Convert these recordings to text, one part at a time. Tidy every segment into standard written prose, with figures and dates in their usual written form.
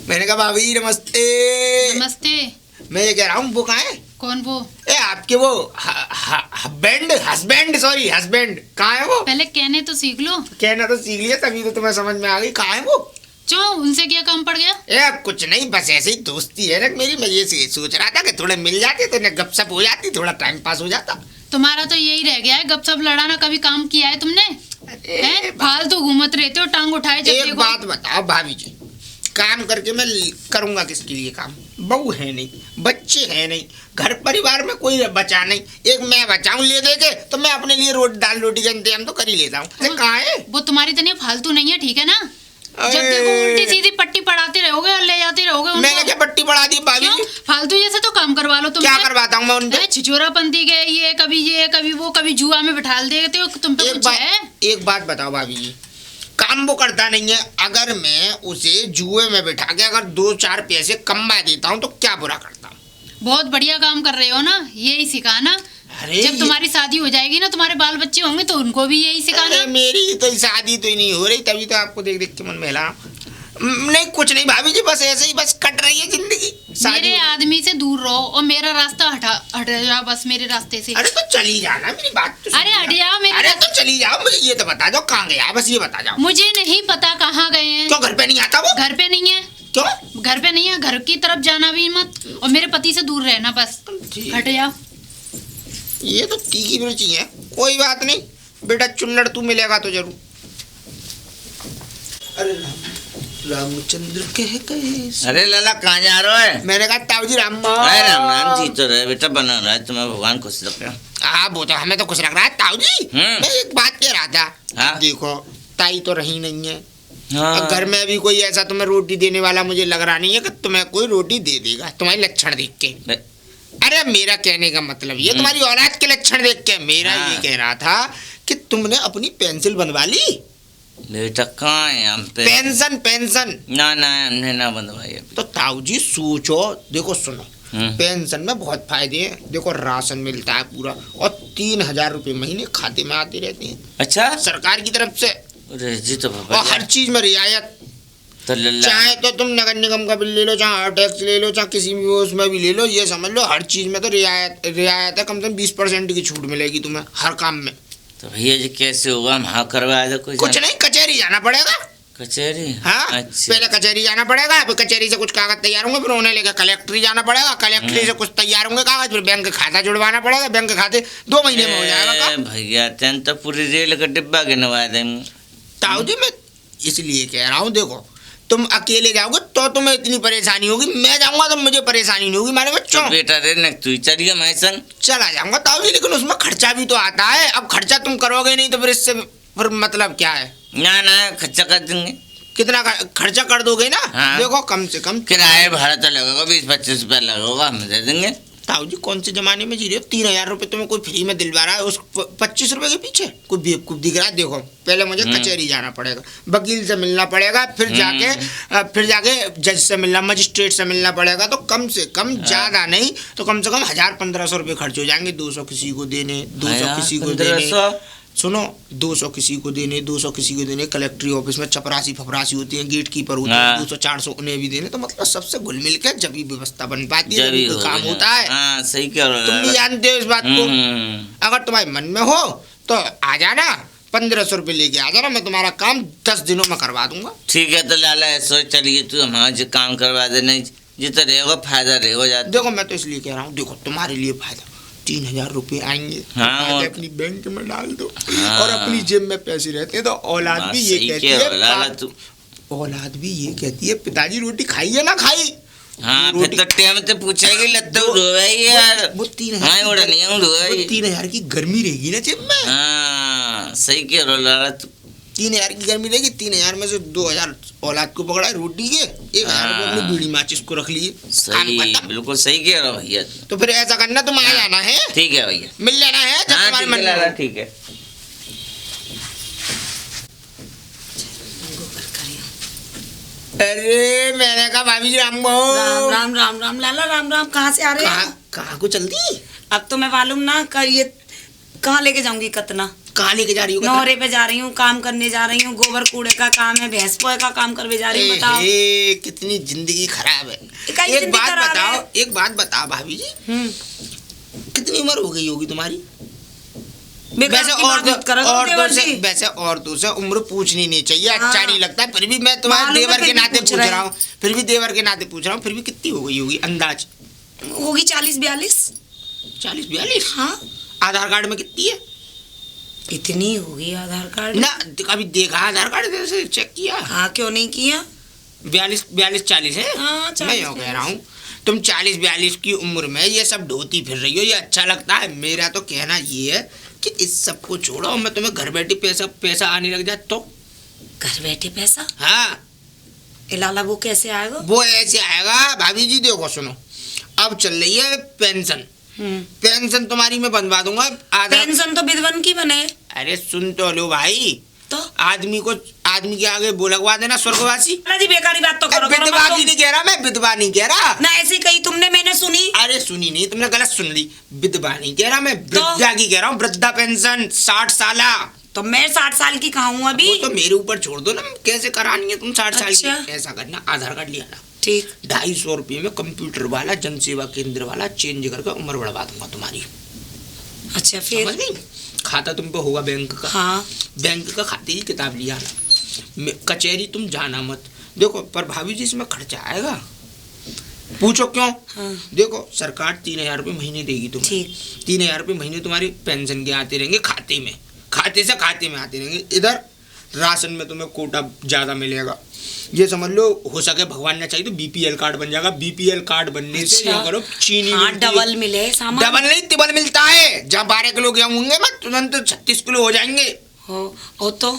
मैंने कहा भाभी नमस्ते। नमस्ते। मैं ये कह रहा हूँ वो कहाँ है? कौन वो? आपके वो हस्बैंड कहाँ है वो? पहले कहने तो सीख लो। कहना तो सीख लिया तभी तो तुम्हें समझ में आ गई। कहाँ है वो? क्यों, उनसे क्या काम पड़ गया? कुछ नहीं, बस ऐसे ही दोस्ती है ना मेरी। मैं ये सोच रहा था कि थोड़े मिल जाते तो ना गपशप हो जाती, थोड़ा टाइम पास हो जाता। तुम्हारा तो यही रह गया है, गपशप लड़ाना। कभी काम किया है तुमने? फालतू घूमत रहते हो, टांग उठाए जब एक देखो। बात बताओ भाभी जी, काम करके मैं करूंगा किसके लिए काम? बहू है नहीं, बच्चे हैं नहीं, घर परिवार में कोई बचा नहीं। एक मैं बचाऊं ले दे के, तो मैं अपने लिए दाल रोटी का इंतजाम तो कर ही लेता हूँ। कहाँ है वो? तुम्हारी इतनी फालतू नहीं है, ठीक है ना? जब देखो उल्टी सीधी पट्टी पढ़ाते रहोगे और ले जाते रहोगे उनको। मैंने क्या पट्टी पढ़ा दी भाभी जी? फालतू जैसे तो काम करवा लो तुम। क्या करवाता हूँ मैं उनसे? छिछोरापंती के ये कभी वो कभी जुआ में बिठा देते हो। तुम पे कुछ है? एक बात बताओ भाभी जी, काम वो करता नहीं है, अगर मैं उसे जुए में बिठा के अगर 2-4 पैसे कमा देता हूँ तो क्या बुरा करता हूँ? बहुत बढ़िया काम कर रहे हो ना, यही सिखाना। जब तुम्हारी शादी हो जाएगी ना, तुम्हारे बाल बच्चे होंगे तो उनको भी यही सिखाना। मेरी तो शादी तो ही नहीं हो रही, तभी तो आपको देख देख के मन में हिला। नहीं कुछ नहीं भाभी जी, बस ऐसे ही बस कट रही है जिंदगी। मेरे आदमी से दूर रहो और मेरा रास्ता हट जाओ बस मेरे रास्ते से। अरे तो चली जाना, मेरी बात तो अरे हट जाओ मेरे। अरे तो चली जाओ, मुझे ये तो बता दो कहाँ गया, बस ये बता जाओ। मुझे नहीं पता कहाँ गए हैं। क्यों घर पे नहीं आता वो? घर पे नहीं है। क्यों घर पे नहीं है? घर की तरफ जाना भी मत और मेरे पति से दूर रहना, बस हट जाओ। ये तो तीखी मिर्ची है। कोई बात नहीं बेटा, चुल्लड़ तू मिलेगा तो जरूर। अरे रामचंद्र कह गए। अरे लाला कहाँ जा रहे हो? मैंने कहा ताऊ जी राम अरे राम राम जी तो रहे बेटा, बना रहा है तुम्हें भगवान खुश रखे। हाँ वो तो हमें तो खुश रख रहा है ताऊ जी। मैं एक बात कह रहा था। हाँ? देखो ताई तो रही नहीं है। हाँ। घर में भी कोई ऐसा तुम्हें रोटी देने वाला मुझे लग रहा नहीं है कि तुम्हें कोई रोटी दे देगा तुम्हारे लक्षण देख के। अरे मेरा कहने का मतलब ये तुम्हारी औलाद के लक्षण देख के मेरा ये कह रहा था कि तुमने अपनी पेंसिल बनवा ली। बेटा कहाँ है हम पे? पेंशन ना हमने ना बनवाई अभी। तो ताऊ जी सोचो, देखो सुनो, पेंशन में बहुत फायदे हैं। देखो राशन मिलता है पूरा और 3,000 रुपए महीने खाते में आते रहते हैं। अच्छा, सरकार की तरफ से। जी तो और हर चीज में रियायत। तो चाहे तो तुम नगर निगम का बिल ले लो, चाहे टैक्स ले लो, चाहे किसी भी उसमें भी ले लो, ये समझ लो हर चीज में तो रियायत है। कम से कम 20% की छूट मिलेगी तुम्हें हर काम में। तो भैया जी कैसे होगा? हम हाँ करवा दो। कुछ नहीं, कचहरी जाना पड़ेगा। कचहरी? हाँ अच्छा। पहले कचहरी जाना पड़ेगा, फिर कचहरी से कुछ कागज तैयार होंगे, फिर उन्हें लेकर कलेक्ट्री जाना पड़ेगा, कलेक्ट्री से कुछ तैयार होंगे कागज, फिर बैंक खाता जुड़वाना पड़ेगा, बैंक खाते 2 महीने में हो जाएगा। भैया तेन तो पूरी रेल का डिब्बा गिनवा देंगे। ताऊ जी मैं इसलिए कह रहा हूँ, देखो तुम अकेले जाओगे तो तुम्हें इतनी परेशानी होगी, मैं जाऊंगा तो मुझे परेशानी नहीं होगी मेरे बच्चों। तो बेटा रे न तू चलिए, मैं संग चला जाऊंगा ताऊ जी, लेकिन उसमें खर्चा भी तो आता है। अब खर्चा तुम करोगे नहीं तो फिर इससे फिर मतलब क्या है? ना खर्चा कर देंगे। कितना खर्चा कर दोगे ना? हाँ। देखो कम से कम किराए भाड़ा तो लगेगा 20-25 रुपया लगेगा, हम दे देंगे। ताऊ जी कौन से जमाने में जी रहे हो? 3,000 रुपए तुम्हें कोई फ्री में दिलवा रहा है, उस 25 रुपए के पीछे कोई बेवकूफ दिख रहा है? देखो पहले मुझे कचहरी जाना पड़ेगा, वकील से मिलना पड़ेगा, फिर जाके जज से मिलना, मजिस्ट्रेट से मिलना पड़ेगा। तो कम से कम ज्यादा नहीं तो कम से कम 1,000-1,500 रुपए खर्च हो जाएंगे। 200 किसी को देने, 200 किसी को देने, सुनो 200 किसी को देने, 200 किसी को देने। कलेक्ट्री ऑफिस में चपरासी फपरासी होती है, गेट कीपर होते हैं, 200-400 उन्हें भी देने। तो मतलब सबसे घुल मिल के जब भी व्यवस्था बन पाती है, जब भी काम होता है। हाँ, सही कह रहे हो। तुम भी जानते हो इस बात को। अगर तुम्हारे मन में हो तो आ जाना, 1,500 रुपये लेके आ जाना, मैं तुम्हारा काम 10 दिनों में करवा दूंगा। ठीक है तो लाला ऐसा चलिए, तू हमारा जो काम करवा दे, नहीं जितना रहेगा फायदा रहेगा जाता। देखो मैं तो इसलिए कह रहा हूँ, देखो तुम्हारे लिए फायदा 3,000 रुपये आएंगे। हाँ, अपनी बैंक में डाल दो। हाँ, और अपनी जेब में पैसे रहते हैं। तो औलाद भी ये कहती है, औलाद भी ये कहती है पिताजी रोटी खाई है ना खाई। हाँ फिर तो टाइम से पूछेगी लत्तो धोई यार। वो 3,000 की गर्मी रहेगी ना जेब में। हाँ सही कह रहा लाला, 3,000 की गर्मी रहेगी। 3,000 में से 2,000 औलाद को पकड़ा है रोटी के, 1,000 रुपये अपनी बीड़ी माचिस को रख लिए। सही, बिल्कुल सही कह रहा भैया। तो फिर ऐसा करना, तुम आ जाना है। ठीक है भैया, मिल लेना है जब तुम्हारे मन में। ठीक है। अरे मैंने कहा भाभी जी राम राम राम राम लाला राम राम। कहाँ से आ रहे हैं? कहाँ को चलती? अब तो मैं मालूम ना कर, ये कहाँ लेके जाऊंगी? कतना कहाँ लेके जा रही हो? नौरे पे जा रही हूँ, काम करने जा रही हूँ, गोबर कूड़े का काम है, भैंस पोए का काम करवे जा रही हूँ। बताओ कितनी जिंदगी खराब है। काई एक जिंदगी बात खराब बताओ, है? एक बात बताओ भाभी जी, कितनी उम्र हो गई होगी तुम्हारी? बेकार वैसे की बात मत करो तुम देवर जी। वैसे औरतों से उम्र पूछनी नहीं चाहिए, हाँ। अच्छा नहीं लगता। फिर भी मैं तुम्हारे मालूम है, देवर फिर के भी नाते पूछ पूछ रहे रहा हैं। हूँ, फिर भी देवर के नाते पूछ रहा हूँ, फिर भी कितनी हो गई होगी अंदाज? होगी 40-42। 40-42? हाँ आधार कार्ड में कितनी है? इतनी होगी आधार कार्ड ना कभी देखा आधार कार्ड से चेक किया? हाँ क्यों नहीं किया? 42-40 है। हाँ, 40, मैं यूँ कह रहा हूँ, तुम 40-42 की उम्र में ये सब ढोती फिर रही हो, ये अच्छा लगता है? मेरा तो कहना ये है कि इस सब को छोड़ो, मैं तुम्हें घर बैठे पैसा आने लग जाए तो? घर बैठे पैसा? हाँ, लाला वो कैसे आएगा? वो ऐसे आएगा भाभी जी। देखो सुनो, अब चल रही है पेंशन, पेंशन तुम्हारी मैं बनवा दूंगा। पेंशन तो विधवन की बने। अरे सुन तो लो भाई, तो आदमी के आगे वो लगवा देना स्वर्गवासी। जी बेकारी बात तो करो। विधवा की नहीं कह रहा मैं, विधवा नहीं कह रहा ना, ऐसी कही तुमने, मैंने सुनी। अरे सुनी नहीं, तुमने गलत सुन ली। विधवा नहीं कह रहा मैं, वृद्धा की कह रहा हूँ। वृद्धा पेंशन 60 साल। तो मैं 60 साल की कहाँ हूँ अभी? वो तो मेरे ऊपर छोड़ दो ना, कैसे करानी है तुम 60 साल अच्छा। की? ऐसा करना, आधार कार्ड लिया ना, ठीक 250 रुपये में कंप्यूटर वाला जन सेवा केंद्र वाला चेंज करके उम्र बढ़वा दूंगा तुम्हारी। अच्छा फिर? समझ गई? खाता तुम पे होगा बैंक का। हाँ बैंक का खाते की किताब लिया ना, कचहरी तुम जाना मत। देखो पर भाभी जी इसमें खर्चा आएगा, पूछो क्यों? हाँ। देखो सरकार 3000 रुपये महीने देगी तुम्हें। ठीक। 3000 रुपये महीने तुम्हारी पेंशन के आते रहेंगे खाते में, खाते से खाते में आते रहेंगे। इधर राशन में तुम्हें कोटा ज्यादा मिलेगा। ये समझ लो, हो सके भगवान ने चाहिए तो बीपीएल कार्ड बन जाएगा। बीपीएल कार्ड बनने से अच्छा। ये करो, चीनी हाँ मिलती है। डबल मिले सामान। डबल नहीं तिबल मिलता है। जहाँ 12 किलो गेहूं होंगे मैं तुरंत 36 किलो हो जाएंगे। हो तो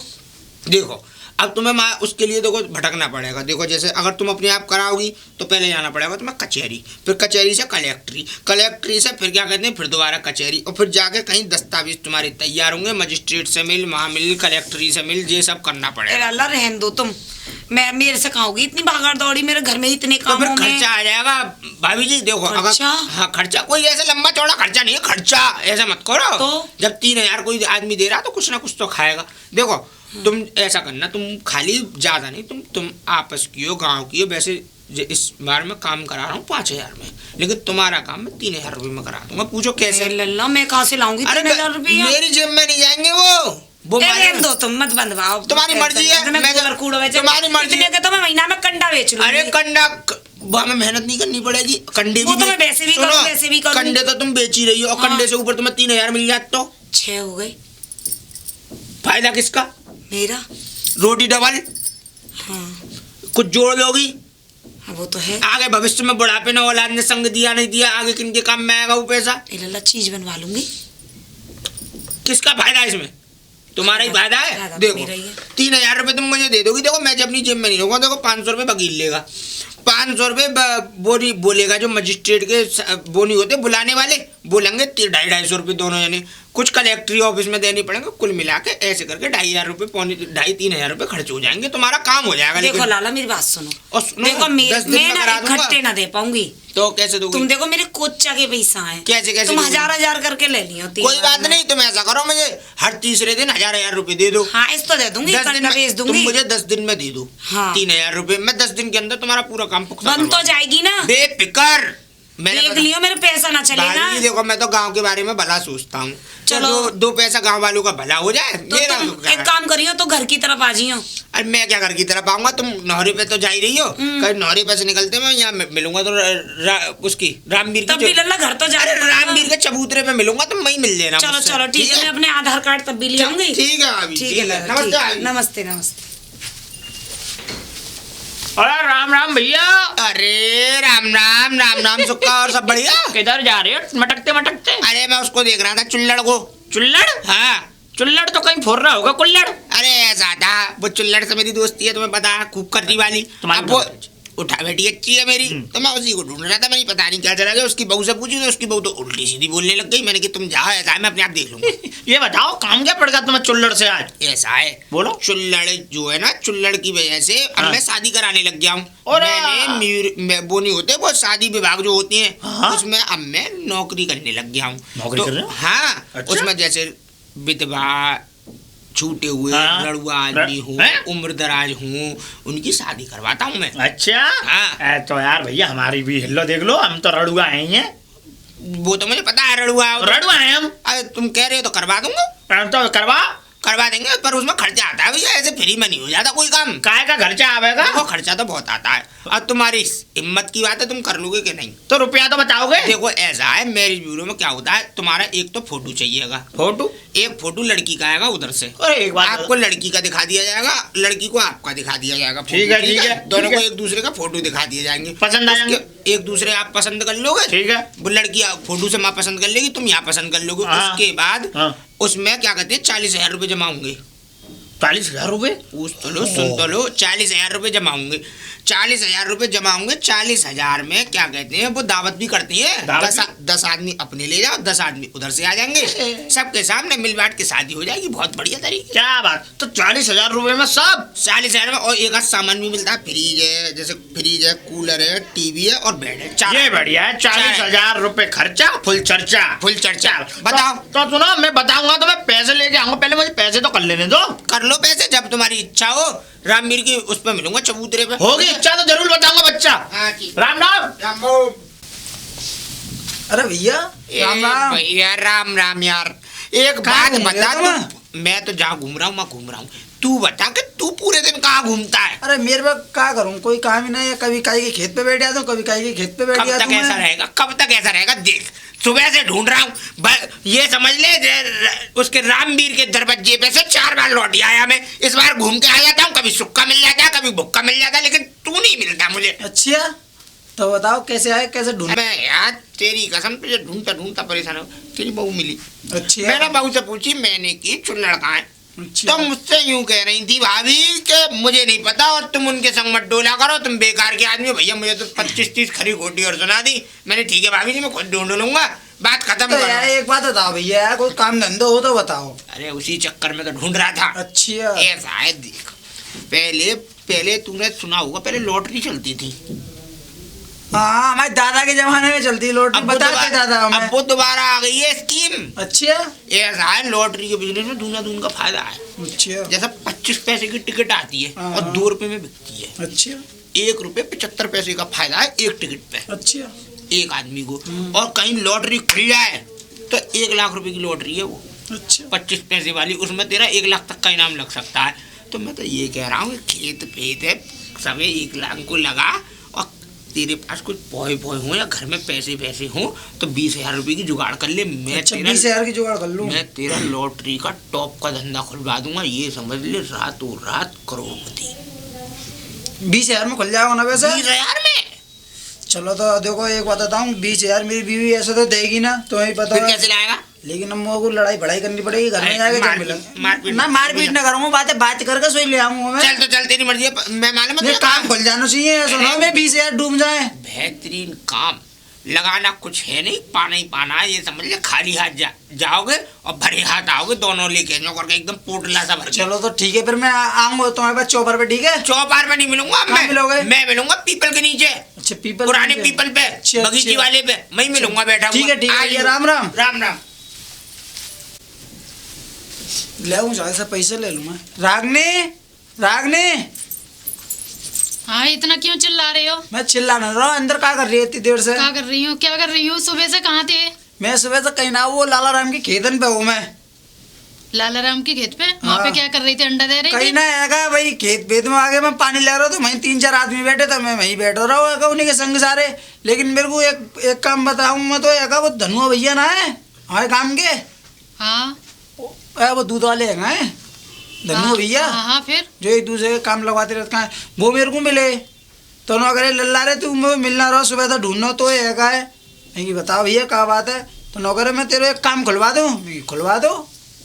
देखो अब तुम्हें उसके लिए देखो भटकना पड़ेगा। देखो जैसे अगर तुम अपने आप कराओगी तो पहले जाना पड़ेगा तुम्हें कचहरी, फिर कचहरी से कलेक्ट्री, कलेक्ट्री से फिर क्या कहते हैं, फिर दोबारा कचहरी, और फिर जाके कहीं दस्तावेज तुम्हारे तैयार होंगे, मजिस्ट्रेट से मिल, वहाँ मिल, कलेक्ट्री से मिल, ये सब करना पड़ेगा। अल्लाह रहन दो तुम, मैं मेरे से कहाँ होगी इतनी भागड़ दौड़ी, मेरे घर में ही इतने तो कामों फिर में। खर्चा आ जाएगा भाभी जी। देखो अगर खर्चा? हाँ खर्चा कोई ऐसा लंबा चौड़ा खर्चा नहीं है, खर्चा ऐसा मत करो। तो? जब 3000 कोई आदमी दे रहा तो कुछ ना कुछ तो खाएगा। देखो तुम ऐसा करना, तुम खाली ज्यादा नहीं, तुम आपस की हो, गाँव की हो। वैसे इस बार मैं काम करा रहा हूँ 5000 में, लेकिन तुम्हारा काम मैं 3000 रुपये में करा दूंगा। पूछो कैसे? लल्ला मैं कहाँ से लाऊंगी 3000 रुपये? मेरी जेब में नहीं जाएंगे वो रहन दो तुम, मत बंधवाओ। तुम्हारी मर्जी है। तुम्हारी मर्जी है। तो मैं महीना में कंडा बेच लूंगी। अरे कंडा हमें मेहनत नहीं करनी पड़ेगी। कंडे वो तो मैं वैसे भी करूँ, वैसे भी करूँ। कंडे तो तुम बेच ही रही हो, और कंडे से ऊपर तुम्हें 3000 मिल जाए तो 6 हो गए। फायदा किसका? मेरा। रोटी डबल। हाँ कुछ जोड़ लोगी? हाँ वो तो है। आगे भविष्य में बुढ़ापे में औलाद ने संग दिया नहीं दिया, आगे किनके काम में आएगा वो पैसा? लल्ला चीज बनवा लूंगी। किसका फायदा है इसमें? तुम्हारा ही फायदा है। देखो 3000 रुपये तुम मुझे दे दोगी, देखो मैं जब अपनी जेब में नहीं रहूंगा। देखो 500 रुपये वकील लेगा, 500 रुपये बोनी बोलेगा, जो मजिस्ट्रेट के बोनी होते बुलाने वाले बोलेंगे 250 रुपये दोनों जने। कुछ कलेक्ट्री ऑफिस में देने पड़ेंगे, कुल मिला के ऐसे करके 2500 रुपये, 2,500-3,000 रुपये खर्च हो जाएंगे, तुम्हारा काम हो जाएगा। देखो लाला मेरी बात सुनो, और सुनो, देखो 10 दिन मैं में ना करा दूंगा। इकट्ठे ना दे पाऊंगी। तो कैसे दोगी? तुम देखो मेरे कोच्चा के पैसा है। कैसे तुम दोगी? 1000 करके ले लियो। कोई बात नहीं, तुम ऐसा करो, मुझे हर तीसरे दिन 1000 रुपये दे दो। हाँ इस तो दे दूंगी, 10 दिन कंडा में बेच तुम दूंगी। मुझे 10 दिन में दे दो। हाँ। 3000 रुपये मैं 10 दिन के अंदर तुम्हारा पूरा काम पुख्ता बन तो करवा जाएगी ना। बेफिकर। देख लियो मेरे पैसा ना चले ना। भाई देखो मैं तो गांव के बारे में भला सोचता हूँ। चलो। दो पैसा गांव वालों का भला हो जाए। तो मेरा तुम तो क्या एक है? काम करियो तो घर की तरफ आ जियो। अरे मैं क्या घर की तरफ आऊंगा? तुम नौरे पे तो जा ही रही हो। कहीं नौरे पे से निकलते मैं यहाँ मिलूंगा तो उसकी रामवीर तब भी लल्ला घर तो जा। अरे रामवीर के चबूतरे पे मिलूंगा, तुम वहीं मिल लेना। चलो चलो ठीक है, मैं अपने आधार कार्ड तब भी ले आऊंगी। ठीक है भाभी, ठीक है लल्ला, नमस्ते ठीक है। भाभी। नमस्ते नमस्ते। अरे राम राम भैया। अरे राम राम राम राम, सुक्का और सब बढ़िया? किधर जा रहे हो मटकते मटकते? अरे मैं उसको देख रहा था, चुल्लड़ को। चुल्लड़? हाँ चुल्लड़ तो कहीं फोड़ रहा होगा कुल्लड़। अरे ऐसा था, वो चुल्लड़ से मेरी दोस्ती है, तुम्हें पता है, खूब करनी वाली। तुम्हारी अब वो उठा बैठी अच्छी है मेरी, तो मैं उसी को ढूंढ रहा था। मैंने पता नहीं क्या चला गया, उसकी बहू से पूछी तो उसकी बहू तो उल्टी सीधी बोलने लग गई। मैंने कि तुम जाओ, ऐसा है मैं अपने आप देख लूंगा। ये बताओ काम क्या पड़ गया तुम्हें चुल्लड़ से आज? ऐसा है, बोलो। चुल्लड़ जो है ना, चुल्लड़ की वजह से अब हाँ। मैं शादी कराने लग गया हूँ। और मैंने वो नहीं होते वो शादी विभाग जो होती है, हाँ। उसमें अब मैं नौकरी करने लग गया हूँ। नौकरी कर रहे हो? हाँ, अच्छा। उसमें जैसे विधवा, छूटे हुए हाँ। लड़ुआ आदमी हूँ, हैं? उम्र दराज हूँ, उनकी शादी करवाता हूँ मैं। अच्छा हाँ। तो यार भैया हमारी भी हिलो देख लो, हम तो रड़ुआ हैं ही हैं। वो तो मुझे पता है रड़ुआ हो तो। रड़ुआ हैं हम। अरे तुम कह रहे हो तो करवा दूंगा। तो करवा देंगे, पर उसमें खर्चा आता है भैया, ऐसे फ्री में नहीं हो जाता कोई काम। काय का खर्चा आवेगा? देखो खर्चा तो बहुत आता है। अब तुम्हारी हिम्मत की बात है, तुम कर लोगे कि नहीं? तो रुपया तो बताओगे? देखो ऐसा है, मैरिज ब्यूरो में क्या होता है, तुम्हारा एक तो फोटो चाहिएगा। फोटो? एक फोटो लड़की का आएगा उधर से, अरे एक बात आपको लड़की का दिखा दिया जाएगा, लड़की को आपका दिखा दिया जाएगा। ठीक है, ठीक है, दोनों ठीक को है। एक दूसरे का फोटो दिखा दिए जाएंगे, पसंद आ जाएंगे। एक दूसरे आप पसंद कर लोगे। ठीक है। वो लड़की फोटो से माँ पसंद कर लेगी, तुम यहाँ पसंद कर लोगे। हाँ। उसके बाद हाँ। उसमें क्या कहते हैं 40,000 रुपये जमा होंगे। 40,000 रुपये? पूछ तो लो, सुन तो लो, 40,000 रुपये जमा होंगे। 40,000 रुपये जमा होंगे। 40,000 में क्या कहते हैं, वो दावत भी करती है। दावत 10 आदमी अपने ले जाओ, 10 आदमी उधर से आ जाएंगे, सबके सामने मिल बांट के शादी हो जाएगी, बहुत बढ़िया तरीके। क्या बात! तो 40,000 रुपये में सब? 40,000 में और एक आध सामान भी मिलता है, फ्रिज है, जैसे फ्रिज है, कूलर है, टीवी है और बेड है। ये बढ़िया है। 40,000 रुपये खर्चा, फुल चर्चा। फुल चर्चा। बताओ। तो सुनो, मैं बताऊंगा तो मैं पैसे लेके आऊंगा, पहले मुझे पैसे तो कर लेने दो। कर लो पैसे, जब तुम्हारी इच्छा हो। रामवीर की उस पर मिलूंगा, चबूतरे पे। होगी इच्छा तो जरूर बताऊंगा बच्चा। हाँ जी। राम राम। राम राम। अरे भैया राम राम। भैया राम राम। यार एक कहाँ बात घूम रहे बता हो तू, तुम? मैं तो जहाँ घूम रहा हूँ मैं घूम रहा हूँ, तू बता कि तू पूरे दिन कहाँ घूमता है? अरे मेरे पे क्या करूँ, कोई काम ही नहीं है। कभी काई के खेत पे बैठ जाता हूँ, कभी काई के खेत पे बैठ कब जाता तक हूँ ऐसा मैं। रहेगा, कब तक ऐसा रहेगा? देख सुबह से ढूंढ रहा हूँ, ये समझ ले उसके रामवीर के दरवाजे पे से 4 बार लौट आया मैं। इस बार घूम के आ जाता हूँ, कभी सुक्का मिल जाता है, कभी भुक्का मिल जाता है, लेकिन तू नहीं मिलता मुझे। अच्छा तो बताओ कैसे आए, कैसे ढूंढ? मैं यार तेरी कसम, तुझे ढूंढता ढूंढता परेशान हो। तेरी बहू मिली, अच्छा मैंने बहू से पूछी, मैंने की चुन लड़का है। अच्छा। तुम मुझसे यूं कह रही थी भाभी कि मुझे नहीं पता और तुम उनके संग मत डोला करो, तुम बेकार के आदमी हो। भैया मुझे तो 25-30 खरी खोटी और सुना दी। मैंने ठीक है भाभी जी, मैं खुद ढूंढ लूंगा, बात खत्म तो यार करो। एक बात बताओ भैया, यार कोई काम धंधा हो तो बताओ। अरे उसी चक्कर में तो ढूंढ रहा था। अच्छा ऐसा है, देख पहले पहले तूने सुना होगा, पहले लॉटरी चलती थी। हाँ, हमारे दादा के जमाने में चलती लॉटरी, बताते दादा हमें। अब वो दोबारा आ गई है स्कीम। अच्छा ऐसा है, लॉटरी के बिजनेस में दूना दून का फायदा है। अच्छा जैसा 25 पैसे की टिकट आती है हाँ। और 2 रुपए में बिकती है। अच्छा 1 रुपए 75 पैसे का फायदा है एक टिकट पे, अच्छा एक आदमी को। और कहीं लॉटरी खुल जाए तो 1 लाख रुपए की लॉटरी है वो, अच्छा 25 पैसे वाली, उसमें तेरा 1 लाख तक का इनाम लग सकता है। तो मैं तो ये कह रहा हूँ, खेत पेत है, सब 1 लाख को लगा, और तेरे पास कुछ पॉय हो या घर में पैसे हो तो 20,000 रुपए की जुगाड़ कर ले। मैं अच्छा तेरा 20,000 की जुगाड़ कर लूँ। मैं तेरा लॉटरी का टॉप का धंधा खुलवा दूंगा, ये समझ ले, रातों रात करोड़पति। 20,000 में खुल जाएगा ना वैसे? 20,000 में? चलो तो देखो एक बात बताऊँ, 20,000 मेरी बीवी ऐसे तो देगी ना, तुम्हें ही पता फिर है। कैसे लाएगा? लेकिन हम को लड़ाई बढ़ाई करनी पड़ेगी, घर में जाके जब मिला मारपीट ना, मारपीट ना करूँगा, बात करके सोई ले आऊंगा मैं। चल तो चल, तेरी मर्जी है, मैं मालूम है ये तुझे काम खुल जाना चाहिए, ऐसा ना मैं 20,000 डूब जाए। बेहतरीन काम लगाना कुछ है नहीं, पाना ही पाना है, ये समझ ले। खाली हाथ जाओगे और भरे हाथ आओगे, दोनों लेके जाओ करके एकदम पोटला सा भर के। चलो तो ठीक है, फिर मैं आऊंगा तुम्हारे पास चौपर पे, ठीक है? चौपार में नहीं मिलूंगा कहाँ मिलोगे? मैं मिलूंगा पीपल के नीचे, अच्छा पीपल, पुराने पीपल पे, अच्छा, बगीची अच्छा। वाले पे, मैं ही मिलूंगा बैठा ठीक है, ठीक है, हुआ। ये राम राम। राम राम। ले आऊँ, ऐसा पैसे ले लूँ मैं। रागनी रागनी, हाँ इतना क्यों चिल्ला रहे हो? मैं चिल्ला ना रहा हूँ, अंदर क्या कर रही है इतनी देर से? क्या कर रही हूँ, क्या कर रही हूँ? सुबह से कहाँ थे? मैं सुबह से कहीं ना, वो लाला राम की खेतन पे हूँ मैं। लाला राम के खेत पे? वहाँ पे हाँ। क्या कर रही थी? अंडा दे रही कहीं थी? ना आएगा भाई, खेत वेत में आगे मैं पानी ले रहा हूँ, तो वहीं 3-4 आदमी बैठे थे, मैं वहीं बैठ रहा हूँ उन्हीं के संग सारे। लेकिन मेरे को एक काम बताऊँ मैं तो, एक वो धनुआ भैया ना है हमारे काम के, हाँ वो दूध वाले हैं धनुआ भैया, हाँ हाँ, फिर जो एक दूसरे के काम लगवाते रहते हैं, वो मेरे को मिले। तो उन्होंने अगर लल्ला रहे तू मैं मिलना रहो, सुबह तो ढूंढना तो है का है नहीं, बताओ भैया क्या बात है? तो नौकर मैं तेरे एक काम खुलवा दूँ, खुलवा दो,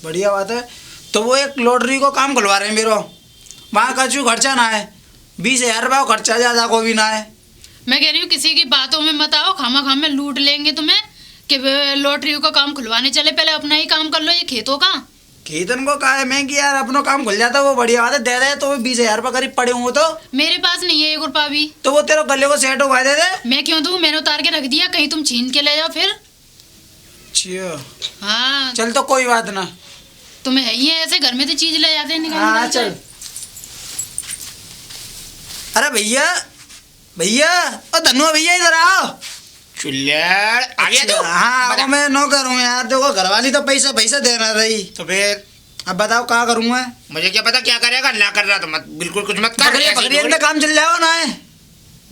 बढ़िया बात है। तो वो एक लॉटरी को काम खुलवा रहे हैं मेरा, वहाँ का चू खर्चा ना है, 20,000 रुपये खर्चा ज़्यादा को भी ना है। मैं कह रही हूँ किसी की बातों में मत आओ, खामा खामे लूट लेंगे तुम्हें कि लॉटरी का काम खुलवाने चले। पहले अपना ही काम कर लो, ये खेतों का। खेतन को कहा है मैं कि यार अपना काम खुल जाता, वो बढ़िया बात है, दे दे। तो 20,000 रुपये करीब पड़े होंगे तो मेरे पास नहीं है 1 रुपया भी। तो वो तेरे गले को सेट हुआ दे दे। मैं क्यों दूँ? मैंने उतार के रख दिया, कहीं तुम छीन के ले जाओ फिर। अच्छा हाँ चल तो कोई बात ना, तुम्हें है ही है ऐसे घर में तो चीज ले जाते हैं निकाल हाँ निकाल के। चल। अरे भैया भैया ओ धनुआ भैया इधर आओ। चुल्लड़ आ गया तू? हाँ बता। वो मैं नौकर हूँ यार, देखो घरवाली तो पैसा पैसा देना रही। तो फिर अब बताओ क्या करूँ मैं? मुझे क्या पता क्या करेगा, ना कर रहा तो मत, बिल्कुल कुछ मत कर। बकरी ऐसे बकरी थोड़ी- अंडे काम चल जाओ ना है।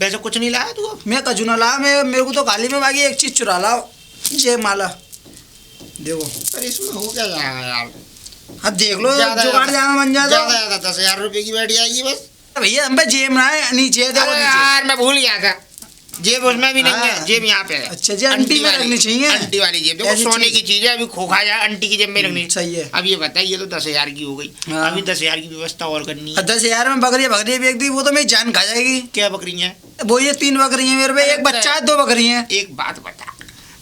वैसे कुछ नहीं लाया तू अब? मैं कजू ना ला, मैं मेरे को तो खाली में बाकी एक चीज चुरा लाओ, जय माला देखो। पर इसमें हो क्या जाएगा यार? अब देख लो ज्यादा- जुगाड़ जहाँ बन जाता। ज्यादा ज्यादा 10,000 रुपए की बैठ जाएगी बस। भैया हम पे जेब ना है, नीचे है, देखो अरे नीचे। यार मैं भूल गया था, जेब उसमें भी नहीं है, हाँ। जेब यहाँ पे है। अच्छा जी, अंटी में वाली- रखनी चाहिए। अंटी वाली जेब, देखो ऐसी सोने चीज। की चीज है, अभी खोखा जाए अंटी की जेब में रखनी। सही है। अब ये बताइए, ये तो 10,000 की हो गई, हाँ। अभी 10,000 की व्यवस्था और करनी है। 10,000 में बकरी बकरी बेच दी, वो तो मेरी जान खा जाएगी। क्या बकरियां हैं? वो ये 3 बकरी है मेरे पे, एक बच्चा है, 2 बकरी है। एक बात बता,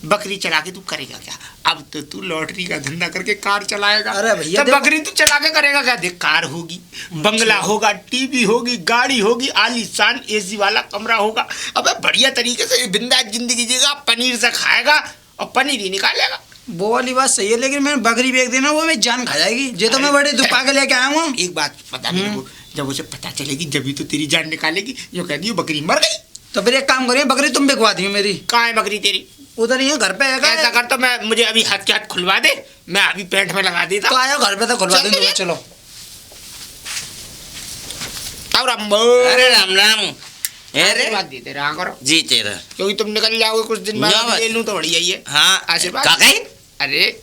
बकरी चला के तू करेगा क्या? अब तो तू लॉटरी का धंधा करके कार चलाएगा। अरे भैया तो देखो- बकरी तू चला के करेगा क्या? देख, कार होगी, बंगला होगा, टीवी होगी, गाड़ी होगी, आलीशान एसी वाला कमरा होगा। अबे बढ़िया तरीके से बिंदास जिंदगी जिएगा, पनीर से खाएगा और पनीर ही निकालेगा। वो वाली बात सही है, लेकिन मैंने बकरी बेच दी ना, वो मेरी जान खा जाएगी। ये तो मैं बड़े दुपा के लेके आया हूँ। एक बात बता मेरे को, जब उसे पता चलेगी जब तो तेरी जान निकालेगी। जो कह दी बकरी मर गई। तो फिर एक काम करिए, बकरी तुम बिकवा दियो मेरी। कहाँ है बकरी तेरी? उधर ही है, घर पे है। ऐसा कर, तो मैं मुझे अभी हाथ के हाथ खुलवा दे, मैं अभी पेंट में लगा देता। तो आयो घर पे, तो खुलवा चल दूंगा। मेरे। चलो अब राम अरे राम राम। अरे आशीर्वाद देते रहा करो, जी तेरा। क्योंकि तुम निकल जाओगे कुछ दिन बाद, ना मैं बात। ले लूं तो बढ़िया ही है। हाँ आशीर्वाद। काका अरे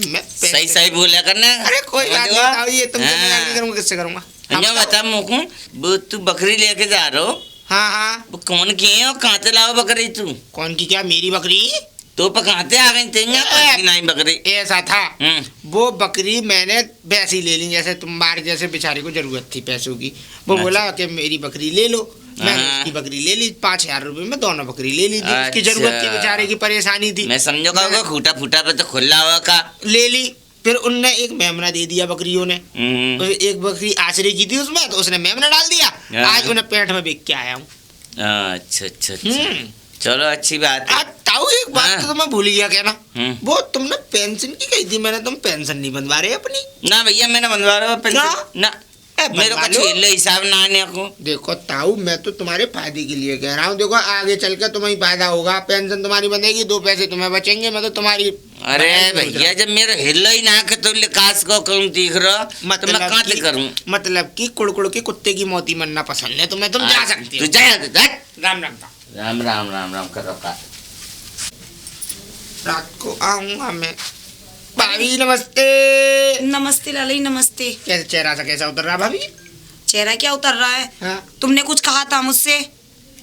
मैं सही सही बोला करना। अरे कोई बात नहीं, देखो। आओ, ये तुमसे मैं हाँ। नहीं करूंगा, किससे करूंगा? अन्य हाँ, बताओ। बता मुकू, वो तू बकरी लेके जा रहे हो, हाँ हाँ, वो कौन की है और कहाँ से लाओ बकरी तू? कौन की? क्या मेरी बकरी? तो पर कहाँ से आ गई तेरी नहीं बकरी? ऐसा था, हम्म। वो बकरी मैंने वैसी ले ली जैसे तुम्हारे जैसे बेचारे को जरूरत थी पैसों की। वो अच्छा। बोला कि मेरी बकरी ले लो, मैंने हाँ। उसकी बकरी ले ली। 5,000 रुपए में दोनों बकरी ले ली थी। उसकी अच्छा। जरूरत थी, बेचारे की परेशानी थी, मैं समझो का खूटा फूटा पे तो खुला हुआ का। ले ली। फिर उनने एक मेमना दे दिया बकरियों ने। हम्म। एक बकरी आश्रय की थी उसमें, तो उसने मेमना डाल दिया। हाँ। आज उन्हें पेट में बेच के आया हूँ। अच्छा अच्छा अच्छा, चलो अच्छी बात है। ताऊ एक बात हाँ। तो मैं भूल गया कहना, हम्म। वो तुमने पेंशन की कही थी, मैंने तुम पेंशन नहीं बनवा रहे अपनी। ना भैया मैंने बनवा रहा हूँ क्या? पेंशन ना, मेरे बनवा को लो। छीन लो हिसाब ना आने को। देखो ताऊ, मैं तो तुम्हारे फायदे के लिए कह रहा हूँ। देखो आगे चल के तुम्हें फायदा होगा, पेंशन तुम्हारी बनेगी, 2 पैसे तुम्हें बचेंगे। मैं तो तुम्हारी अरे भैया जब मेरा हिल ही ना के तो लिकास को करूँ दिख रहा, तो मैं कहाँ से करूँ? मतलब कि कुड़कुड़ के कुत्ते की मौती मरना पसंद है तुम्हें, तुम जा सकती तू हो। जा यहाँ से, जा। राम राम ताऊ। राम राम राम राम करो का। रात को आऊंगा मैं। भाभी नमस्ते। नमस्ते लाली, नमस्ते। कैसे चेहरा सा कैसा उतर रहा भाभी? चेहरा क्या उतर रहा है? हाँ तुमने कुछ कहा था मुझसे,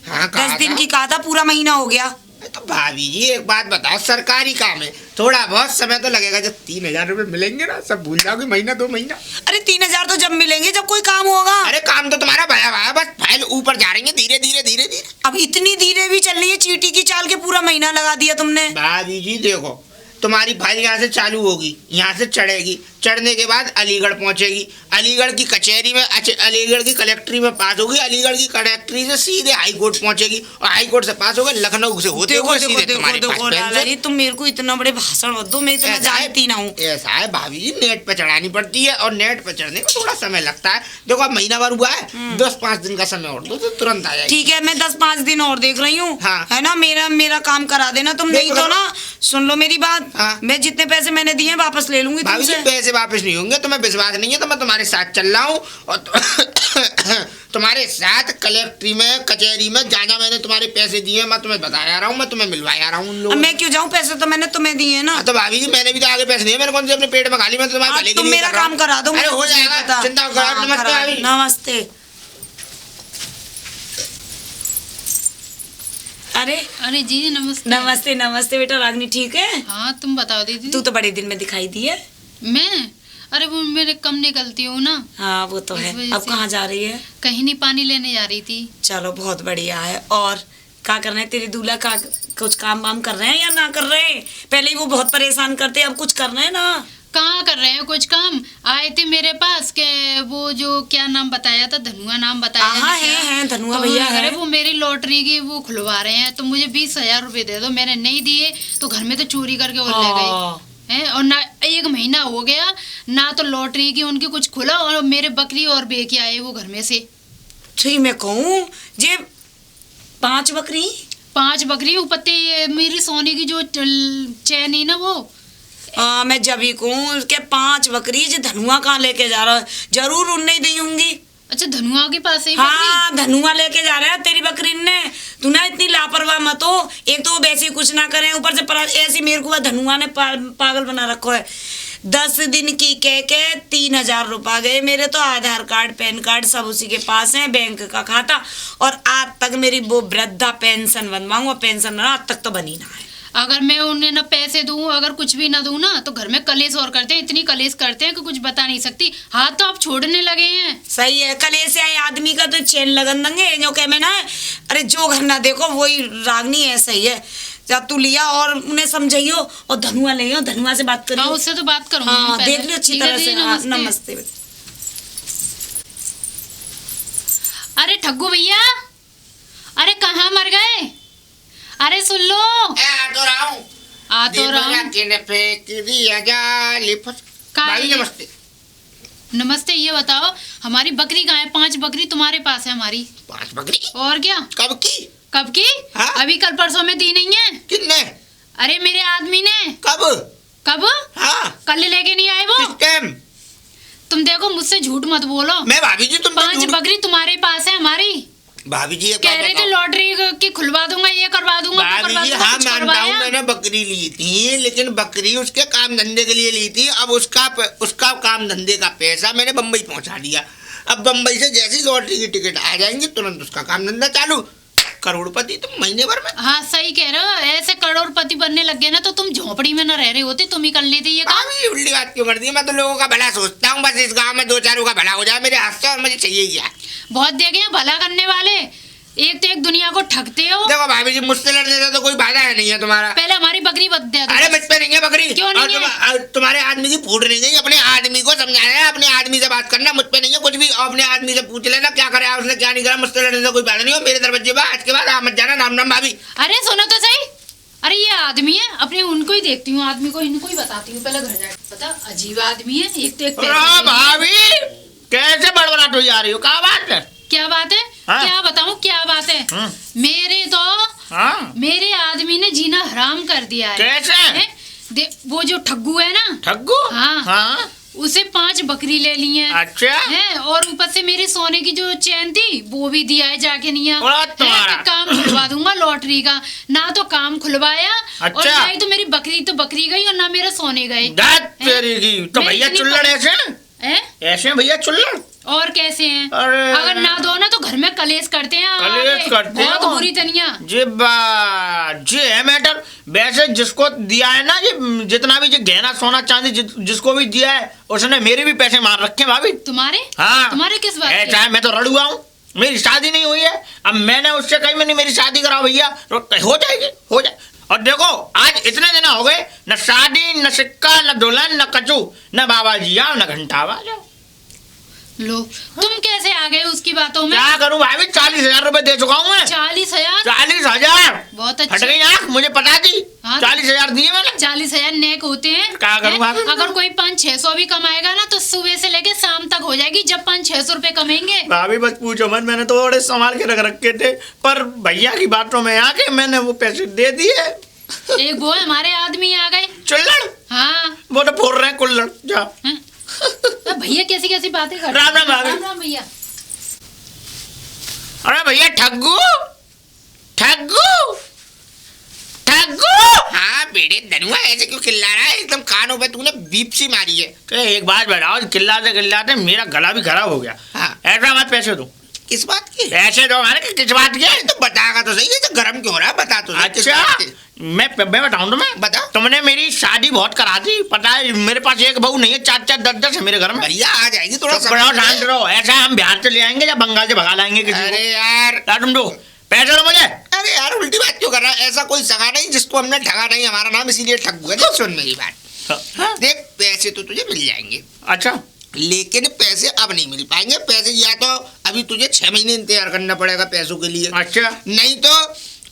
हाँ, 10 दिन था। की कहा था, पूरा महीना हो गया। तो भाभी जी एक बात बताओ, सरकारी काम है, थोड़ा बहुत समय तो लगेगा। जब 3,000 रुपए मिलेंगे ना, सब भूल जाओगे, महीना 2 महीना। अरे 3,000 तो जब मिलेंगे जब कोई काम होगा। अरे काम तो तुम्हारा भया भया, बस फाइल ऊपर जा रही है धीरे धीरे धीरे धीरे। अब इतनी धीरे भी चल रही है, चीटी की चाल के पूरा महीना लगा दिया तुमने। भाभी जी देखो, तुम्हारी फाइल यहाँ से चालू होगी, यहाँ से चढ़ेगी, चढ़ने के बाद अलीगढ़ पहुँचेगी, अलीगढ़ की कचहरी में, अलीगढ़ की कलेक्ट्री में पास होगी, अलीगढ़ की कलेक्ट्री से सीधे हाई कोर्ट पहुँचेगी, और हाई कोर्ट से पास होकर लखनऊ से होते देखो हुए देखो सीधे देखो तुम्हारे पास देखो लाला पेंशन। जी, तुम मेरे को इतना बड़े भाषण मत दो, मैं इतना जानती ना हूँ। ऐसा है भाभी जी, नेट पे चढ़ानी पड़ती है, और नेट पे चढ़ने में थोड़ा समय लगता है। देखो अब महीना भर हुआ है, 10-5 दिन का समय और दो तो तुरंत आ जाएगी। ठीक है, मैं 10-5 दिन और देख रही हूँ, हाँ। है ना। मेरा काम करा देना तुम, नहीं देखो तो ना, सुन लो मेरी बात, हाँ। मैं जितने पैसे मैंने दिए हैं वापस ले लूंगी भाभी जी तुमसे। पैसे वापस नहीं होंगे, तुम्हें विश्वास नहीं है तो मैं तुम्हारे साथ चल रहा हूँ, और तुम्हारे साथ कलेक्ट्री में, कचहरी में जाना। मैंने तुम्हारे पैसे दिए, मैं तुम्हें बताया रहा हूँ, मैं तुम्हें मिलवाया रहा हूँ उन अब लोगों मैं क्यों जाऊँ, पैसे तो मैंने तुम्हें दिए हैं ना। हाँ, तो भाभी जी मैंने भी तो आगे पैसे दिए, मैंने कौन से अपने पेट में खाली, मैं तुम्हारे हाँ, भले के तुम लिए मेरा कर रहा काम हूँ। करा दो, अरे मुझे हो कुछ नहीं जाएगा, पता। चिंता करो। हाँ, नमस्ते करा- भाभी। नमस्ते। अरे अरे जी नमस्ते। नमस्ते नमस्ते बेटा, रागनी ठीक है? हाँ तुम बताओ दीदी। तू तो बड़े दिन में दिखाई दी है। मैं, अरे वो मेरे कम निकलती हूँ ना, हाँ वो तो इस है। वजह अब से। कहाँ जा रही है? कहीं नहीं, पानी लेने जा रही थी। चलो बहुत बढ़िया है। और क्या कर रहे हैं तेरे दूल्हा का? कुछ काम वाम कर रहे हैं या ना कर रहे हैं? पहले ही वो बहुत परेशान करते, अब कुछ कर रहे हैं ना? कहाँ कर रहे हैं कुछ काम? आए थे मेरे पास के वो जो क्या नाम बताया था, धनुआ नाम बताया हाँ है क्या? है धनुआ तो भैया अरे है। वो मेरी लॉटरी की वो खुलवा रहे हैं, तो मुझे 20,000 रुपए दे दो। मैंने नहीं दिए तो घर में तो चोरी करके वो ले गए। है, और ना 1 महीना हो गया ना तो लॉटरी की उनकी कुछ खुला, और मेरे बकरी और बेच के आए वो घर में से। ठीक मैं कहूँ जे 5 बकरी 5 बकरी ऊपरते ये मेरी सोने की जो चैन है ना वो। मैं जब ही कहूँ के 5 बकरी जे धनुआ कहाँ लेके जा रहा है, जरूर उनने ही दी होंगी। अच्छा धनुआ के पास है हाँ धनुआ लेके जा रहा है तेरी बकरी ने। तू ना इतनी लापरवाह मत हो, एक तो वो वैसे ही कुछ ना करे, ऊपर से ऐसी मेरे को धनुआ ने पागल बना रखो है। 10 दिन की कह के 3000 रुपया गए मेरे, तो आधार कार्ड पैन कार्ड सब उसी के पास है, बैंक का खाता, और आज तक मेरी वो वृद्धा पेंशन बनवाऊंगा, पेंशन ना आज तक तो बनी ना है। अगर मैं उन्हें ना पैसे दूं, अगर कुछ भी ना दूं ना, तो घर में कलेश और करते हैं, इतनी कलेश करते हैं कि कुछ बता नहीं सकती। हाथ तो आप छोड़ने लगे हैं। सही है, कलेश आए आदमी का तो चैन लगन देंगे जो कह में ना। अरे जो घर ना देखो वही रागनी है। सही है, जब तू लिया और उन्हें समझाइयो और धनुआ ले, धनुआ से बात करियो। हाँ उससे तो बात करूंगी। हाँ पहले। देख लियो अच्छी ठीक है तरह से। दीदी, हाँ, नमस्ते। नमस्ते। अरे ठग्गू भैया, अरे कहाँ मर गए? अरे सुन लो, आ तो रहा हूँ। आ तो रहा हूँ। भाभी नमस्ते। नमस्ते। ये बताओ हमारी बकरी कहाँ है? 5 बकरी तुम्हारे पास है हमारी। 5 बकरी और क्या? कब की? कब की? हाँ? अभी कल परसों में दी नहीं है। कितने? अरे मेरे आदमी ने। कब? कब? हाँ कल लेके नहीं आए वो। किस टाइम? तुम देखो मुझसे झूठ मत बोलो। मैं भाभी जी तुम 5 बकरी तुम्हारे पास है हमारी। भाभी जी कह रहे थे लॉटरी की खुलवा दूंगा, ये करवा दूंगा, वो भाभी करवा जी दूंगा, हाँ कुछ मानता हूँ, करवाया? मैंने बकरी ली थी, लेकिन बकरी उसके काम धंधे के लिए ली थी। अब उसका काम धंधे का पैसा मैंने बम्बई पहुंचा दिया। अब बम्बई से जैसी लॉटरी की टिकट आ जाएंगी तुरंत उसका काम धंधा चालू। करोड़पति तुम महीने भर में। हाँ सही कह रहे हो। ऐसे करोड़पति बनने लग गए ना तो तुम झोपड़ी में न रह रहे होते, तुम ही कर लेते ये काम। भाभी उल्टी बात क्यों कर दी? मैं तो लोगों का भला सोचता हूँ, बस इस गांव में 2-4 का भला हो जाए मेरे हाथ से, और मुझे चाहिए क्या। बहुत देखे हैं भला करने वाले, एक तो एक दुनिया को ठगते हो। देखो भाभी जी मुझसे लड़ने से तो कोई फायदा है नहीं है तुम्हारा। पहले हमारी बकरी बद दे दो। अरे मुझ पे नहीं है बकरी। क्यों नहीं और तुम्हारे आदमी की फूट नहीं गई। अपने आदमी को समझाना है, अपने आदमी से बात करना, मुझ पे नहीं है कुछ भी। अपने आदमी से पूछ लेना क्या करे उसने क्या नहीं करा। मुझसे लड़ने से कोई फायदा नहीं हो। मेरे दरवाजे पर आज के बाद आप मत जाना। राम राम भाभी। अरे सुनो तो सही। अरे ये आदमी है, अपने उनको ही देखती हूँ, आदमी को इनको ही बताती हूँ। पहले घर जाके पता, अजीब आदमी है। एक तो एक पैसे अरे नहीं है। भाभी कैसे बड़बड़ाहट हो जा रही हो? क्या बात है? क्या बात है? हाँ? क्या बताऊँ क्या बात है? मेरे तो हाँ मेरे आदमी ने जीना हराम कर दिया है। कैसे? हैं? वो जो ठग्गू है ना, ठग्गू? हाँ। हाँ उसे 5 बकरी ले ली है। अच्छा है, और ऊपर से मेरी सोने की जो चैन थी वो भी दिया है जाके नहीं है। और तुम्हारा? कि काम खुलवा दूंगा लॉटरी का, ना तो काम खुलवाया। और अच्छा। ना ही तो मेरी बकरी तो बकरी गई और ना मेरे सोने गए। दाद तेरी की। तो मैं भैया इतनी चुल्लड़ ऐसे हैं? ऐसे भैया चुल्लड़। और कैसे हैं? अरे। अगर ना दो ना तो घर में कलेश करते हैं हमारे। कलेश करते बहुत हो? बुरी तनिया। जी है मैटर। वैसे जिसको दिया है ना ये जितना भी जो गहना सोना चांदी जिसको भी दिया है उसने मेरे भी पैसे मार रखे हैं भाभी। तुम्हारे? हाँ तुम्हारे किस बात के? ऐसा है, मैं तो रड़ुआ हूँ। मेरी शादी नहीं हुई है। अब मैंने उससे कही मैंने मेरी शादी कराओ भैया, तो हो जाएगी, हो जाए। और देखो आज इतने दिन हो गए, न शादी न सिक्का न दुल्हन न कचू न बाबा जी आओ न घंटा आवाज आओ। लो तुम कैसे आ गए उसकी बातों में? क्या करूं भाभी? 40,000 रुपए दे चुका हूँ मैं। 40,000? 40,000 बहुत फट अच्छा। गई आँख, मुझे पता थी। हाँ। 40,000 दिए मैंने। 40,000 नेक होते हैं। क्या करूं हैं? भाभी? अगर कोई 500-600 भी कमाएगा ना तो सुबह से लेके शाम तक हो जाएगी जब 500-600 रुपए कमाएंगे। भाभी बस पूछो मत, मैंने तो बड़े संभाल के रख रखे थे, पर भैया की बातों में आके मैंने वो पैसे दे दिए। एक वो हमारे आदमी आ गए। चुल्लड़ हाँ। वो तो फोड़ रहे हैं कुल्लड़। जा हैं? अब भैया कैसी कैसी बातें करते हैं। राम राम भाभी। राम राम भैया। अरे भैया ठग्गू ठग्गू ठग्गू। हाँ बेटे धनुआ ऐसे क्यों चिल्ला रहा है? एकदम कानों पे तूने बीप सी मारी है। तो एक बात बताओ, चिल्लाते मेरा गला भी खराब हो गया। हाँ। ऐसा मत पैसे दो। किस बात की? पैसे दो हमारे। किस बात के? तो बतागा तो सही है, तो गर्म क्यों हो रहा है? बता तो सही, किस अच्छा बात की? मैं बताऊं तुम्हें? बता। तुमने मेरी शादी बहुत करा दी, पता है मेरे पास एक बहू नहीं है, 4-4 10-10 है मेरे घर में। भैया आ जाएगी थोड़ा तो बड़ा समझ शांत ले। रहो। ऐसा हम बिहार से ले आएंगे या बंगाल से भगा लाएंगे किसी अरे को। यार, क्या तुम दो पैसे दो मुझे। अरे यार उल्टी बात क्यों कर रहा है? ऐसा कोई सगा नहीं जिसको हमने ठगा नहीं, हमारा नाम इसीलिए ठग्गू है। देख सुन मेरी बात, हाँ। देख पैसे तो तुझे मिल जाएंगे, अच्छा लेकिन पैसे अब नहीं मिल पाएंगे। पैसे या तो अभी तुझे 6 महीने इंतजार करना पड़ेगा पैसों के लिए, अच्छा नहीं तो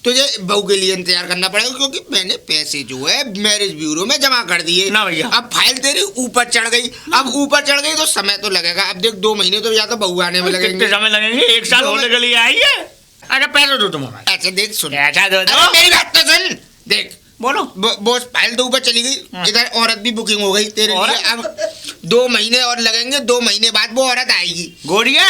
तुझे बहू के लिए इंतजार करना पड़ेगा, क्योंकि मैंने पैसे जो है मैरिज ब्यूरो में जमा कर दिए ना भैया। अब फाइल तेरी ऊपर चढ़ गई, अब ऊपर चढ़ गई तो समय तो लगेगा। अब देख 2 महीने तो या तो बहू आने में लगेंगे। कितने समय लगेंगे? 1 साल दो होने के लिए आई है। अच्छा पैसे दो तुम हमारे। अच्छा देख सुन, अच्छा दो अरे मेरी बात तो सुन, देख बोलो। वो फाइल तो ऊपर चली गई, इधर औरत भी बुकिंग हो गई तेरे लिए। औरत? अब 2 महीने और लगेंगे, 2 महीने बाद वो औरत आएगी। गोरिया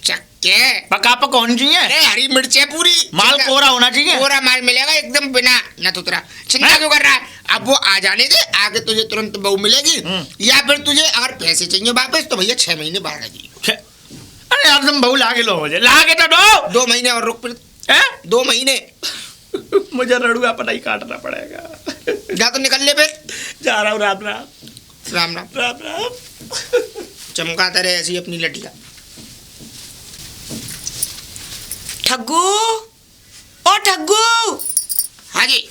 चक्के पका पक होनी चाहिए, अरे हरी मिर्चें पूरी, माल चिंता- कोरा होना चाहिए। कोरा माल मिलेगा एकदम बिना नथुतरा। चिंता क्यों कर रहा है? अब वो आ जाने दे, आगे तुझे तुरंत बहू मिलेगी, या फिर तुझे अगर पैसे चाहिए वापस तो भैया 6 महीने बाद आएगी। अरे यार तुम बहू लाके लो, मुझे लाके तो दो। 2 महीने और रुक, फिर हैं? 2 महीने मुझे रड़ुआ पटाई काटना पड़ेगा। जा तो निकल ले फिर। जा रहा हूँ, राम राम राम राम। राम राम। चमकाता रहे ऐसी अपनी लटिया। ठग्गू, ओ ठग्गू। हाँ जी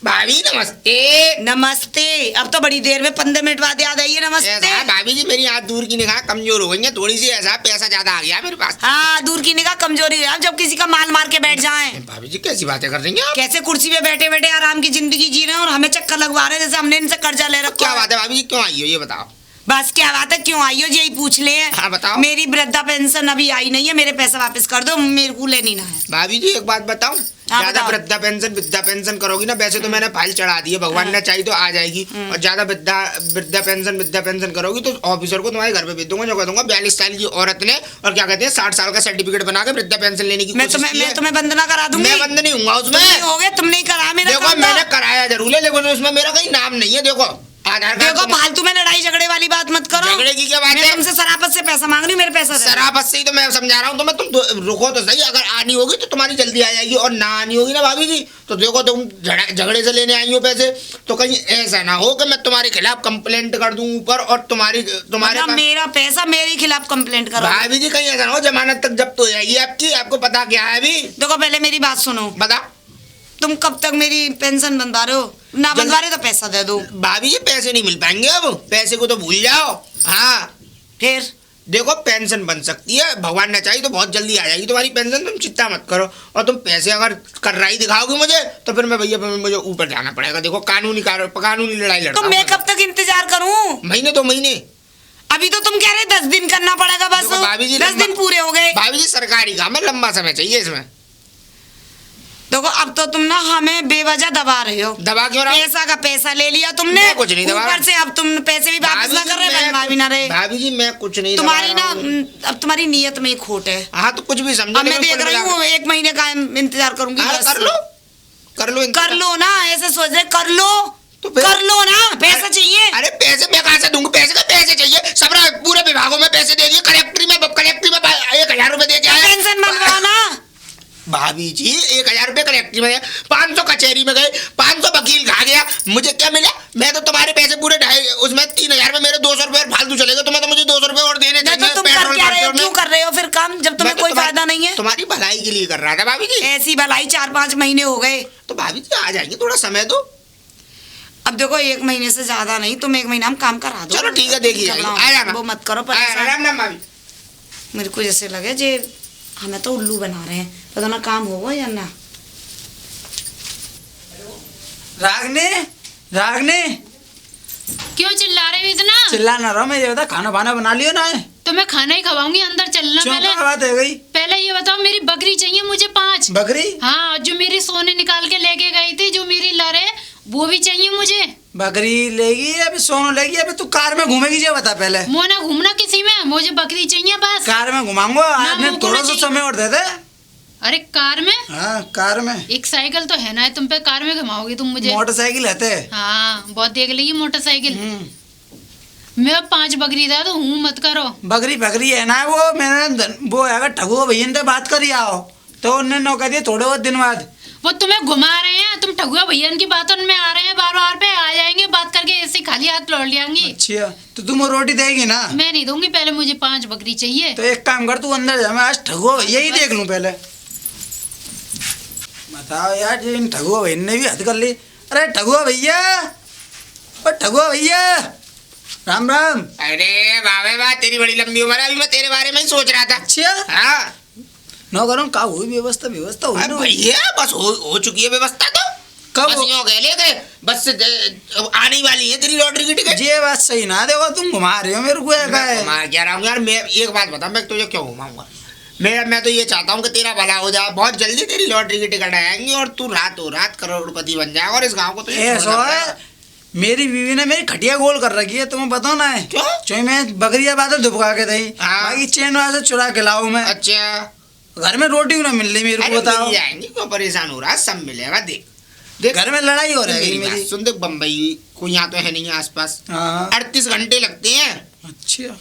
भाभी नमस्ते। नमस्ते। अब तो बड़ी देर में 15 मिनट बाद याद आई है नमस्ते। ऐसा भाभी जी मेरी हाथ दूर की निगाह कमजोर हो गई है थोड़ी सी, ऐसा पैसा ज्यादा आ गया मेरे पास। हाँ, दूर की निगाह कमजोरी है, जब किसी का माल मार के बैठ जाएं। भाभी जी कैसी बातें कर रही हैं आप? कैसे कुर्सी पे बैठे बैठे आराम की जिंदगी जी रहे हैं और हमें चक्कर लगवा रहे हैं जैसे हमने इनसे कर्जा ले रखा क्या है। बात है भाभी जी, क्यों आई हो ये बताओ। बस क्या बात है, क्यों आई हो यही पूछ ले। हाँ, बताओ। मेरी वृद्धा पेंशन अभी आई नहीं है, मेरे पैसे वापस कर दो, मेरे को लेनी ना है। भाभी जी एक बात बताऊं, हाँ, ज्यादा बताओ। वृद्धा पेंशन करोगी ना, वैसे तो मैंने फाइल चढ़ा दी है, भगवान ने चाहिए तो आ जाएगी। और ज्यादा वृद्धा पेंशन करोगी तो ऑफिसर को तुम्हारे घर पे भेज दूंगा, जो कह दूंगा 42 साल की औरत ने और क्या कहते हैं 60 साल का सर्टिफिकेट बना के वृद्धा पेंशन लेने की कोशिश की है। मैं तुम्हें बंद ना करा दूंगी। मैं बंद नहीं हूँ तुम नहीं उसमें। होगे, तुम नहीं करा मेरा देखो काम मैंने तो। कराया जरूर है, लेकिन उसमें मेरा कहीं नाम नहीं है। देखो आधार कार्ड देखो फालतू में लड़ाई झगड़े वाली बात मत करो। झगड़े की क्या बात मैं है? तुमसे शराफत से पैसा मांग रही हूँ, मेरे पैसा दे दो। शराफत से ही तो मैं समझा रहा हूँ तुम्हें। तुम रुको तो सही, अगर आनी होगी तो तुम्हारी जल्दी आ जाएगी, और ना आनी होगी ना भाभी जी तो देखो तुम झगड़े से लेने आई हो पैसे, तो कहीं ऐसा ना हो कि मैं तुम्हारे खिलाफ कंप्लेंट कर दूं ऊपर और तुम्हारे मतलब मेरा पैसा मेरे खिलाफ कंप्लेंट करो। भाभी जी कहीं ऐसा ना हो जमानत तक जब्त हो जाएगी आपकी। आपको पता क्या है अभी? देखो पहले मेरी बात सुनो, बता। तुम कब तक मेरी पेंशन बनवा रहे हो? ना बनवा रहे तो पैसा दे दो। भाभी जी पैसे नहीं मिल पाएंगे, अब पैसे को तो भूल जाओ। हाँ फिर देखो पेंशन बन सकती है, भगवान ने चाहिए तो बहुत जल्दी आ जाएगी तुम्हारी पेंशन, तुम चिंता मत करो। और तुम पैसे अगर कर्राई दिखाओगे मुझे तो फिर मैं भैया मुझे ऊपर जाना पड़ेगा। देखो कानूनी लड़ाई लड़ना। तो मैं कब तक इंतजार करूं? महीने 2 महीने। अभी तो तुम कह रहे 10 दिन करना पड़ेगा बस। देखो भाभी जी 10 दिन पूरे हो गए। भाभी जी सरकारी काम है, लंबा समय चाहिए इसमें। देखो अब तो तुम ना हमें बेवजह दबा रहे हो। दबा क्यों रहा हूं? पैसा का पैसा ले लिया तुमने, मैं कुछ नहीं दबा रहा। ऊपर से अब तुम पैसे भी वापस ना कर रहे, बनवा भी ना रहे। भाभी जी मैं कुछ नहीं तुम्हारी दबा ना रहा हूं। अब तुम्हारी नीयत में ही खोट है। हाँ तो कुछ भी समझो। अब मैं लेकिन देख कुल रही मिला हूँ 1 महीने का इंतजार करूंगी के- हाँ, बस। कर लो कर लो ना, ऐसे सोच रहे कर लो तो फिर- कर लो ना, पैसा चाहिए। अरे पैसे मैं कहाँ से दूंगा? पैसे चाहिए सब पूरे विभागों में पैसे दे दिए। कलेक्ट्री में 1000 रुपए दे के आया। पेंशन बनवाओ ना। भाभी जी 1000 रुपए कलेक्ट्री में गए, 500 कचहरी में गए, 500 वकील खा गया, मुझे क्या मिला? मैं तो तुम्हारे पैसे पूरे उसमें 3000 में मेरे 200 रुपए और फालतू चलेगा, तुम्हें तो मुझे 200 रुपए और देने नहीं तो चाहिए। तुम कर क्या रहे हो, क्यों कर रहे हो फिर काम जब तुम्हें कोई फायदा नहीं है? तुम्हारी भलाई के लिए कर रहा था भाभी जी। ऐसी भलाई 4-5 महीने हो गए। तो भाभी जी आ जाएंगे, थोड़ा समय दो। अब देखो 1 महीने से ज्यादा नहीं, तुम 1 महीना में काम करा दो। चलो ठीक है, देखिए आ जाना। वो मत करो राम राम भाभी। मेरे को जैसे लगे जे हमें तो उल्लू बना रहे हैं, पता ना काम होगा या ना। रागने क्यों चिल्ला रहे हो इतना? चिल्ला ना रहो। मैं ये बता खाना वाना बना लियो ना है? तो मैं खाना ही खवाऊंगी, अंदर चलना। क्यों पहले क्या बात है गई? पहले ये बताओ, मेरी बकरी चाहिए मुझे 5। बकरी? हाँ, जो मेरी सोने निकाल के लेके गई थी, जो मेरी लड़े, वो भी चाहिए मुझे। बकरी लेगी अभी सोनू लेगी? अभी तू कार में घूमेगी ये बता पहले। मोना घूमना किसी में, मुझे बकरी चाहिए बस। कार में घुमाऊंगा आज ना, वो थोड़ा घूमना सा चाहिए। समय और दे दे। अरे कार में? हाँ कार में। एक साइकिल तो है ना, तुम पे कार में घुमाओगी तुम मुझे? मोटरसाइकिल है। हाँ, बहुत देख ली मोटरसाइकिल। मैं 5 बकरी दे दो, हूँ मत करो। बकरी है ना वो। मैंने वो है ठगुआ भैया से बात करी आओ तो उन्होंने नो कह दिया थोड़े बहुत दिन बाद। वो तुम्हें घुमा रहे हैं, तुम ठगुआ भैया की बातों में आ रहे हैं, बार पे आ जाएंगे, बात करके ऐसे खाली हाथ लौट जाएंगी। अच्छा तो तुम रोटी देगी ना? मैं नहीं दूंगी, पहले मुझे 5 बकरी चाहिए। तो एक काम कर, तू अंदर जा, मैं आज ठगुआ भैया ही देख लूं पहले। बताओ यार, इन ठगुआ भैया ने भी हद कर ली। अरे ठगुआ भैया, ओ ठगुआ भैया, राम राम। अरे वाह वाह, तेरी बड़ी लंबी उम्र है। अभी मैं तेरे बारे में ही सोच रहा था। अच्छा हाँ नौकरों का हुई व्यवस्था व्यवस्था हुई अरे ना। भैया बस हो चुकी है व्यवस्था तो। कब बस यूं कह ले गए बस से आने वाली है तेरी लॉटरी की टिकट। ये बात सही ना देखो, तुम घुमा रहे हो मेरे को क्या है। मैं कह रहा हूँ यार, मैं एक बात बता, मैं तुझे क्यों घुमाऊंगा? मैं तो ये चाहता हूँ कि तेरा भला हो जाए, बहुत जल्दी तेरी लॉटरी की टिकट आएंगी और तू रातों रात करोड़पति बन जाएगा और इस गांव को तुझे ऐसा छोड़ना है, पड़ेगा। मेरी बीवी ने मेरी खटिया गोल कर रखी है, तुम्हें बताओ ना है। क्यों? चोई मैं बकरिया बात धुपका के दही, हाँ। बाकी चैन वाले चुरा के लाऊं मैं। अच्छा घर में रोटी भी ना मिल रही मेरे अरे को, बताओ। मिल जाएंगी, क्यों परेशान हो रहा है, सब मिलेगा। देख देख घर में लड़ाई हो रही मेरी है बात मेरी। सुन, देख बम्बई कोई यहाँ तो है नहीं आसपास, हाँ 38 घंटे लगते हैं अच्छा,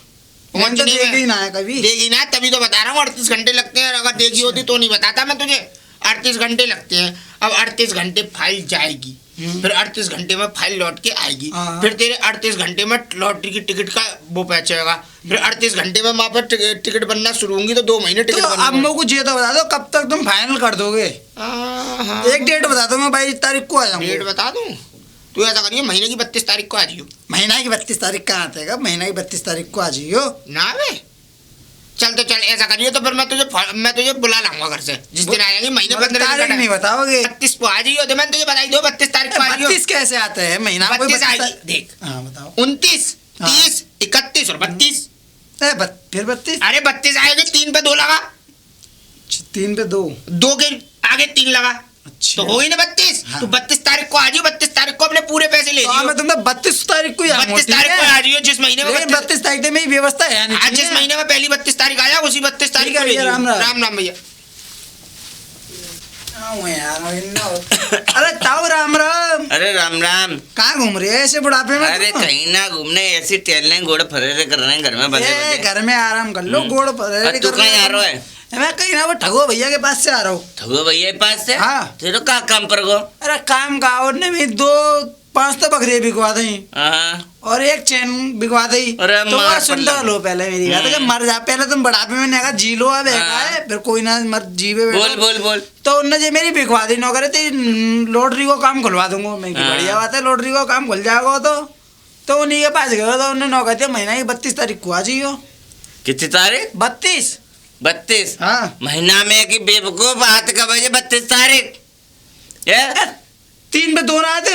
पहुंचने मैंने तो देखी में। ना है कभी। देखी ना, तभी तो बता रहा हूँ 38 घंटे लगते हैं। अगर देखी होती तो नहीं बताता मैं तुझे। 38 घंटे लगते हैं। अब 38 घंटे फाइल जाएगी, फिर 38 घंटे में फाइल लौट के आएगी, हाँ। फिर तेरे 38 घंटे में लॉटरी की टिकट का वो पहुंचेगा, फिर 38 घंटे में वहाँ पर टिकट बनना शुरू होंगी तो 2 महीने टिकट तो अब बनना। मेरे को ये तो बता दो कब तक तुम फाइनल कर दोगे। एक डेट बता दो, मैं 22 तारीख को आ डेट जाऊंगा। बता दूं? तू ऐसा करिए, महीने की 32 तारीख को आ जाइयो। महीना की 32 तारीख कहाँ आते हैं, महीना की 32 तारीख को आ जाइयो। ना बे, चल तो चल, ऐसा करिए तो फिर मैं तुझे बुला लाऊंगा घर से जिस दिन आएंगे। महीने 15 तारीख नहीं बताओगे। 32 को आ जाइयो, तो मैंने तुझे बताई दो 32 तारीख को आ जाइयो। 32 कैसे आते हैं महीना कोई 32 आएगी, 32 देख हाँ बताओ। 29, हाँ। 30, 31 और 32। फिर 32, अरे 32 आएगी, 3 पे 2 लगा, 3 पे 2। 2 के आगे 3 लगा, अच्छा तो हो ही ना 32। हाँ। तो 32 तारीख को आ जाइयो, 32 तारीख को अपने पूरे पैसे ले तो हाँ, लियो। मैं तुम्हें 32 तारीख को ही आऊंगा, 32 ठीक तारीख को है? आ जाइयो, जिस महीने में लेकिन 32 तारीख में ही व्यवस्था है नहीं, आज ठीक जिस है? महीने में पहली 32 तारीख आया उसी 32 तारीख ठीक को है ले भैया, लियो। राम राम। राम राम भैया। आऊं यार, अरे ताऊ राम राम। अरे राम राम। कहाँ घूम रही है ऐसे बुढ़ापे में अरे तुम? कहीं ना घूमने, ऐसी टहलने गोड़ फरेरे कर रहे हैं घर में बंधे ए, बंधे। घर में आराम कर लो, गोड़ पर। तू कहीं आ रहा है? मैं कहीं ना वो ठगो भैया के पास से आ रहा हूँ। ठगो भैया के पास से? हाँ। तेरे का काम पर गो? अरे काम का और ने भी 2-5 तो बकरियां बिकवा दी हाँ। और एक चैन बिकवा दी। अरे तो मार वो सुन पल्ला। लो पहले मेरी बात, कि मर जा, पहले तुम बुढ़ापे में नेगा जी लो, अब है फिर कोई ना मर जीवे बोल बैठो। बोल बोल। तो उनने जो मेरी बिकवा दी नौकरी थी, लॉटरी को काम खुलवा दूंगा मैं कि हाँ। बढ़िया बात है, लॉटरी को काम खुल जाएगा। तो उन्हीं के पास गए, तो उन्होंने नौकरी थी महीना की 32 तारीख को आ जाइयो। कितनी तारीख? 32। 32? हाँ महीना में कि बेवकूफ, बात का बजे 32 तारीख? ये 3 पे 2 रात,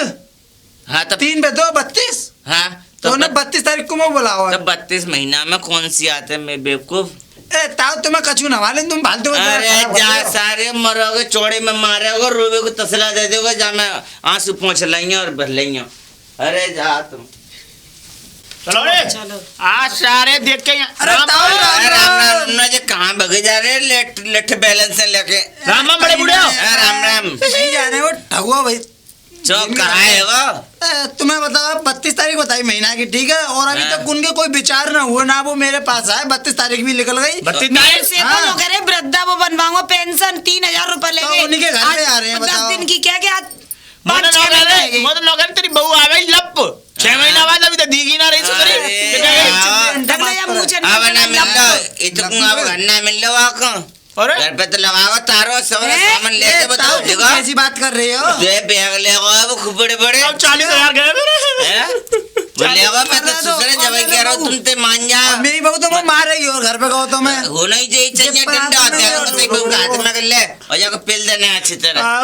हाँ तब 3 पे 2 32। हाँ तो तो उन्हें 32 तारीख को मैं बुलाओ। तब 32 महीना में कौन सी आते मैं बेवकूफ? ए ताऊ तुम्हें कछु ना मालूम, तुम फालतू में अरे खराब कर जा रहे हो। सारे मरोगे, चौड़े में मारोगे, रूबे को तसला दे दोगे, जा मैं आंसू पहुंच लाइयो और भर लाइयो। अरे जा तुम। चलो रे, चलो। आज सारे देख के यहाँ अरे ताऊ अरे राम राम राम। राम, जे कहाँ भगे जा रहे लेट बैलेंस से लेके? राम राम बड़े बूढ़े हो। राम राम। नहीं जाने वो ठगुआ भाई। चौक कराए हो? तुम्हें बताओ 32 तारीख बताई महीना की, ठीक है? और अभी हाँ। तक उनके कोई विचार ना हुआ ना, वो मेरे पास आए, 32 तारीख भी निकल गई। 32 मेरे तारीख? से हाँ। वो कह रहे वृद्धा वो बनवाऊंगा पेंशन 3000 रुपए तो लेंगे। उन्हीं के घर पे आ रहे हैं, 10 बताओ। दिन की क्या क्या मोदन 5-6 नौकर महीने है, रहेगी। मोदन नौकर तेरी बहू आ गई लप 6 महीना बाद, अभी तो दीगी ना रही सुधरी। अरे कितने गए? हाँ। ढंग से या मुँह चढ़ अब ना मिल लो, लप। इतना अब घर ना मिल लो आको। अरे घर पे तो लगाओ तारो सारा ए, सामान लेके बताओ तुम देखो। कैसी बात कर रहे हो? ये बैग ले गो वो खूब बड़े बड़े। अब 40,000 गए मेरे। हैं? बोले गो मैं तो ससुरे जब कह रहा हूँ तुम ते मान जा। अब मेरी बहू तो वो मारेगी और घर पे कहो तो मैं। हो नहीं चाहिए चाहिए ये डंडा परात होता है में तो तेरे को हाथ में कर ले और जाकर पेल देना अच्छी तरह। हाँ।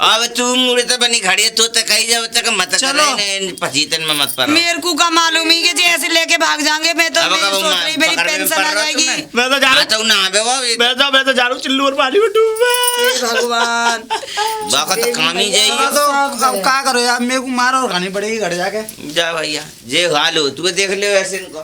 अब तू मुड़े तो बनी खड़ी है, तो कहीं जाओ तक मत चलो। कर पचीतन में मत पड़ो। मेरे को का मालूम ही कि जी ऐसे लेके भाग जाएंगे। मैं तो अब मैं कब सोच रही मेरी पकड़ में पेंशन पड़ आ रहा जाएगी। तुम्हें? मैं तो जा रहा हाँ तो ना आवे वो मैं तो जा रहा हूँ चिल्लू और पाली में डूबे। हे भगवान। बाका तो काम ही चलो जाइए। तो अब क्या करो यार, मेरे को मारो और खानी पड़ेगी घर जाके। जा भैया जे हाल हो तू देख ले ऐसे इनको।